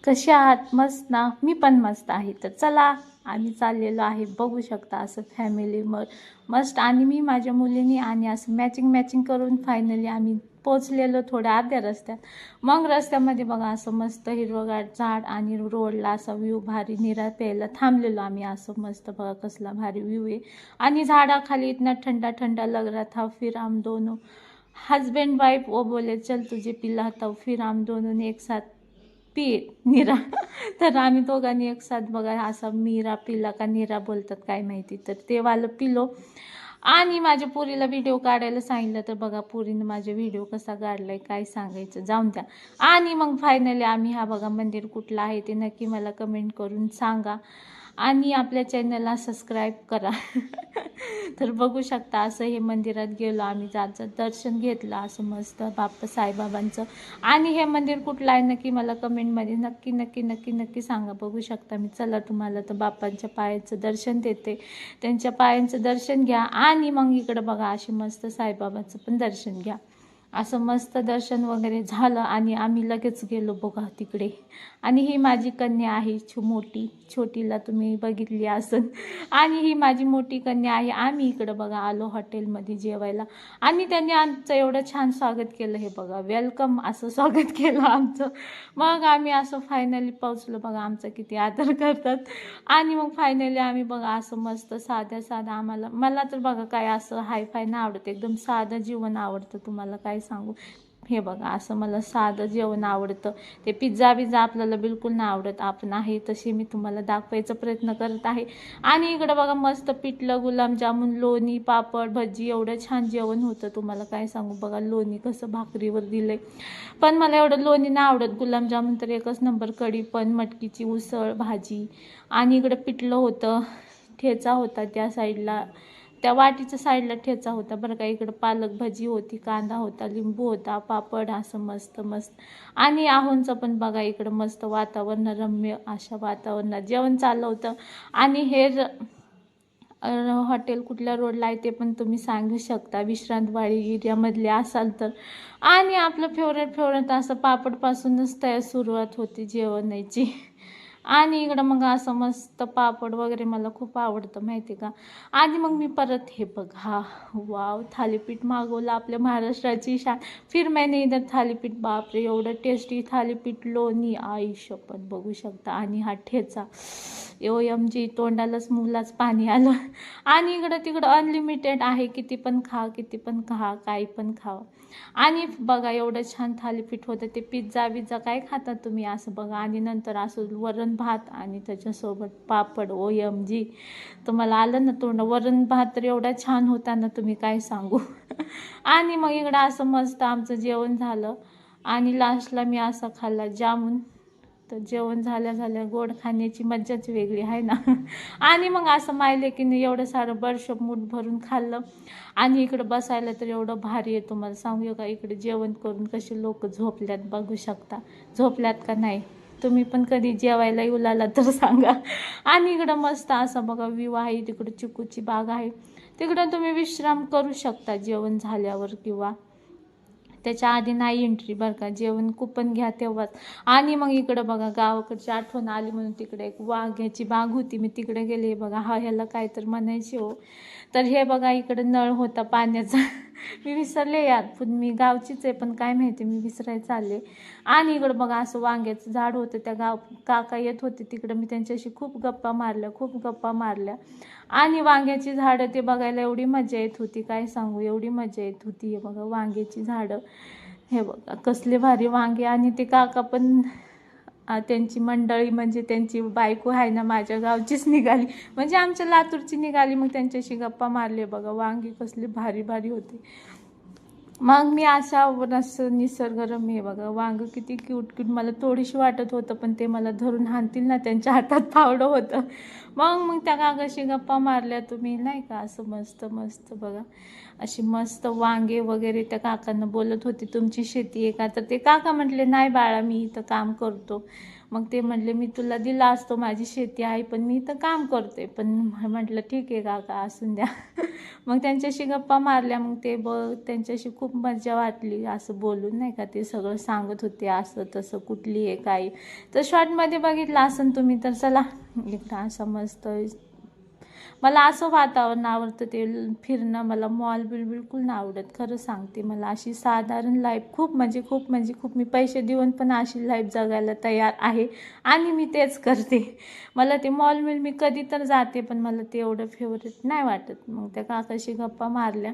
कसे आहात? मस्त ना? मी पण मस्त आहे. तर चला आम्ही चाललेलो आहे, बघू शकता असं फॅमिली मस्त. आणि मी माझ्या मुलीनी आणि असं मॅचिंग करून फायनली आम्ही पोचलेलो थोड्या अर्ध्या रस्त्यात. मग रस्त्यामध्ये बघा असं मस्त हिरवगार झाड आणि रोडला असा व्ह्यू भारी, निरा प्यायला थांबलेलो आम्ही. असं मस्त बघा कसला भारी व्ह्यू आहे. आणि झाडाखाली इतना ठंडा ठंडा लग रहा था. फिर हम दोनों हस्बैंड वाइफ वो बोले चल तुझे पिलाता हूँ. फिर हम दोनों ने एक साथ पी नीरा. तर आम्ही दोघांनी एक साथ बघा असा मीरा पिला का नीरा बोलतात काय माहिती, तर ते वालं पिलो. आणि माझ्या पुरीला व्हिडिओ काढायला सांगितलं तर बघा पुरीनं माझा व्हिडिओ कसा काढलाय काय सांगायचं, जाऊन द्या. आणि मग फायनली आम्ही हा बघा मंदिर कुठला आहे ते नक्की मला कमेंट करून सांगा आणि आपल्या चॅनलला सबस्क्राईब करा. तर बघू शकता असं हे मंदिरात गेलो आम्ही, जायचं दर्शन घेतलं असं मस्त बाप्पा साईबाबांचं. आणि हे मंदिर कुठलं आहे नक्की मला कमेंटमध्ये नक्की नक्की नक्की नक्की सांगा. बघू शकता मी. चला तुम्हाला तर बाप्पांच्या पायाचं दर्शन देते, त्यांच्या पायांचं दर्शन घ्या आणि मग इकडं बघा अशी मस्त साईबाबाचं पण दर्शन घ्या. असं मस्त दर्शन वगैरे झालं आणि आम्ही लगेच गेलो बघा तिकडे. आणि ही माझी कन्या आहे मोठी, छोटीला तुम्ही बघितली असन. आणि ही माझी मोठी कन्या आहे. आम्ही इकडं बघा आलो हॉटेलमध्ये जेवायला आणि त्यांनी आमचं एवढं छान स्वागत केलं. हे बघा वेलकम असं स्वागत केलं आमचं. मग आम्ही असं फायनली पोहोचलो बघा. आमचं किती आदर करतात. आणि मग फायनली आम्ही बघा असं मस्त साधं मला तर बघा काय असं हायफाय नाही आवडत, एकदम साधं जेवण आवडतं. तुम्हाला काय सांगू, हे बघा असं मला साधं जेवण आवडतं. ते पिझ्झा आपल्याला बिलकुल नाही आवडत. आपण आहे तशी मी तुम्हाला दाखवायचा प्रयत्न करत आहे. आणि इकडं बघा मस्त पिठलं, गुलाबजामुन, लोणी, पापड, भजी एवढं छान जेवण होतं. तुम्हाला काय सांगू बघा, लोणी कसं भाकरीवर दिलंय. पण मला एवढं लोणी नाही आवडत. गुलाबजामुन तर एकच नंबर, कढी पण, मटकीची उसळ, भाजी. आणि इकडं पिठलं होतं, ठेचा होता त्या साईडला, त्या वाटीच्या साईडला ठेचा होता बरं का. इकडं पालक भाजी होती, कांदा होता, लिंबू होता, पापड असं मस्त. आणि आहोंचं पण बघा इकडं मस्त वातावरण, रम्य अशा वातावरणात जेवण चाललं होतं. आणि हे हॉटेल कुठल्या रोडला आहे ते पण तुम्ही सांगू शकता, विश्रांतवाडी एरियामधले असाल तर. आणि आपलं फेवरेट असं पापडपासूनच सुरुवात होती जेवणाची. आणि इकडं मग असं मस्त पापड वगैरे मला खूप आवडतं माहिती का. आणि मग मी परत हे बघा वाव थालीपीठ मागवलं, आपल्या महाराष्ट्राची शान. फिर मैंने इधर थालीपीठ, बापरे एवढं टेस्टी थालीपीठ, लोणी, आई शपथ बघू शकता. आणि हा ठेचा OMG, तोंडालाच मुलाच पाणी आलं. आणि इकडं तिकडं अनलिमिटेड आहे, किती पण खा काही पण खावा. आणि बघा एवढं छान थालीपीठ होतं. ते पिझ्झा काय खाता तुम्ही असं बघा. आणि नंतर असं वरण भात आणि त्याच्यासोबत पापड, OMG तुम्हाला आलं ना तोंड. वरण भात तर एवढा छान होता ना तुम्ही काय सांगू. आणि मग इकडं असं मस्त आमचं जेवण झालं. आणि लास्टला मी असा खाल्ला जामून. तर जेवण झाल्या गोड खाण्याची मज्जाच वेगळी आहे ना. आणि मग असं माहिले की नाही एवढं सारं बडशप मूठ भरून खाल्लं. आणि इकडं बसायला तर एवढं भारी आहे तुम्हाला सांगू का. इकडे जेवण करून कसे लोक झोपल्यात बघू शकता. झोपल्यात का नाही तुम्ही पण कधी जेवायला येऊ लागला तर सांगा. आणि इकडं मस्त असं बघा व्ह्यू आहे. तिकडं चिकूची बाग आहे, तिकडं तुम्ही विश्राम करू शकता जेवण झाल्यावर, किंवा त्याच्या आधी नाही एंट्री बरं का. जेवण कुपन घ्या तेव्हाच. आणि मग इकडं बघा गावाकडची आठवण आली म्हणून तिकडे एक वाघ्याची बाग होती, मी तिकडे गेले बघा. ह्याला काय तर म्हणायचे हो. तर हे बघा इकडं नळ होता पाण्याचा. मी विसरले यार, पण मी गावचीच आहे पण काय माहिती मी विसरायला चालले. आणि इकडं बघा असं वांग्याचं झाड होतं. त्या काका येत होते तिकडं, मी त्यांच्याशी खूप गप्पा मारल्या. आणि वांग्याची झाडं ते बघायला एवढी मजा येत होती काय सांगू, एवढी मजा येत होती. हे बघा वांग्याची झाडं, हे बघा कसले भारी वांगे. आणि ते काका पण त्यांची मंडळी म्हणजे त्यांची बायको आहे ना माझ्या गावचीच निघाली, म्हणजे आमच्या लातूरची निघाली. मग त्यांच्याशी गप्पा मारले बघा. वांगे कसले भारी होते. मग मी असं निसर्गरम्य बघा. वांग किती क्यूट मला थोडीशी वाटत होतं, पण ते मला धरून हाणतील ना, त्यांच्या हातात फावडं होतं. मग त्या काकाशी गप्पा मारल्या तुम्ही नाही का. असं मस्त बघा अशी मस्त वांगे वगैरे. त्या काकांना बोलत होती तुमची शेती आहे का, तर ते काका म्हटले नाही बाळा मी इथं काम करतो. मग ते म्हटले मी तुला दिला असतो, माझी शेती आहे पण मी इथं काम करते. पण म्हटलं ठीक आहे काका असून द्या. मग त्यांच्याशी गप्पा मारल्या. मग ते त्यांच्याशी खूप खूप मजा वाटली असं बोलून, नाही का. ते सगळं सांगत होते असं तसं, कुठली आहे काय. तर शॉर्टमध्ये बघितलं असेल तुम्ही, तर चला इकडं असं मस्त. मला असं वातावरण आवडतं, ते फिरणं. मला मॉल बिलकुल नाही आवडत, खरं सांगते. मला अशी साधारण लाईफ खूप खूप मी पैसे देऊन पण अशी लाईफ जगायला तयार आहे आणि मी तेच करते. मला ते मॉल मी कधी तर जाते, पण मला ते एवढं फेवरेट नाही वाटत. मग त्या काकाशी गप्पा मारल्या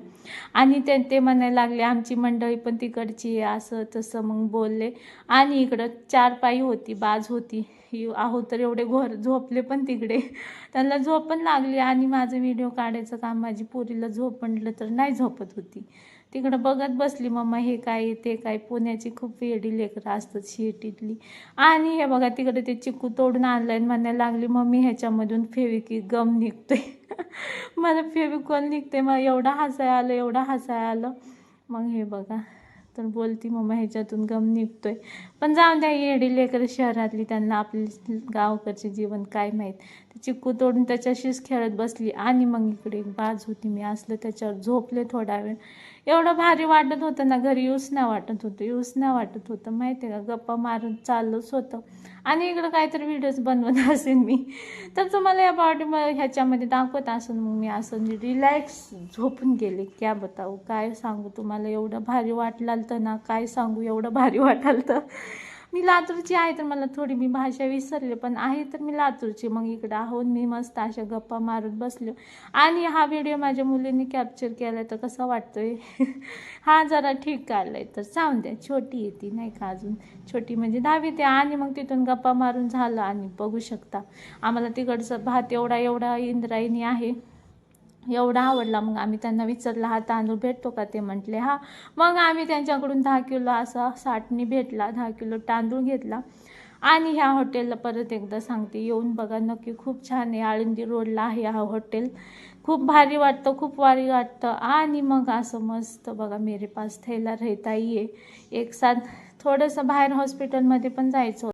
आणि ते म्हणायला लागले आमची मंडळी पण तिकडची आहे असं तसं, मग बोलले. आणि इकडं 4 पायी होती, बाज होती आहो, तर एवढे घोर झोपले पण तिकडे. त्यांना झोप पण लागली आणि माझं व्हिडिओ काढायचं काम, माझी पोरीला झोप म्हटलं तर नाही झोपत होती. तिकडं बघत बसली, मम्मा हे काय ते काय. पुण्याची खूप वेडी लेकरं असतात सिटीतली. आणि हे बघा तिकडे ते चिकू तोडून आणलं आणि म्हणायला लागली मम्मी ह्याच्यामधून फेविकी गम निघतोय. मला फेविकॉल निघते. मग एवढा हसाय आलं. मग हे बघा, तर बोलती मम्मा ह्याच्यातून गम निघतोय. पण जाऊन द्या, येडी लेकरं शहरातली, त्यांना आपली गावकडचे जीवन काय माहीत. ते चिक्कू तोडून त्याच्याशीच खेळत बसली. आणि मग इकडे एक बाज होती, मी असलं त्याच्यावर झोपले थोडा वेळ. एवढं भारी वाटत होतं ना, घरी येऊच नाही वाटत होतं माहिती आहे का. गप्पा मारून चाललंच होतं. आणि इकडं काहीतरी व्हिडिओज बनवत असेल मी, तर तुम्हाला या ह्याच्यामध्ये दाखवत असेल. मग मी असं रिलॅक्स झोपून गेले. क्या बताऊ, काय सांगू तुम्हाला. एवढं भारी वाटलं तर ना, काय सांगू, एवढं भारी वाटाल तर. मी लातूरची आहे, तर मला थोडी मी भाषा विसरले, पण आहे तर मी लातूरची. मग इकडं आहोत मी मस्त अशा गप्पा मारत बसलो. आणि हा व्हिडिओ माझ्या मुलींनी कॅप्चर केला, तर कसा वाटतोय. हा जरा ठीक काढलाय, तर जाऊन द्या. छोटी आहे ती, नाही का, अजून छोटी म्हणजे 10वीत आहे. आणि मग तिथून गप्पा मारून झालं. आणि बघू शकता आम्हाला तिकडचं भात एवढा इंद्रायणी आहे, एवढा आवडला. मग आम्ही त्यांना विचारलं हा तांदूळ भेटतो का, ते म्हटले हा. मग आम्ही त्यांच्याकडून 10 किलो असा 60नी भेटला, 10 किलो तांदूळ घेतला. आणि ह्या हॉटेलला परत एकदा सांगते, येऊन बघा नक्की, खूप छान आहे. आळंदी रोडला आहे हा हॉटेल. खूप भारी वाटतं, खूप भारी वाटतं. आणि मग असं मस्त बघा, मेरे पास थैला रहता ही है. एक साथ थोडंसं बाहेर हॉस्पिटलमध्ये पण जायचं होतं.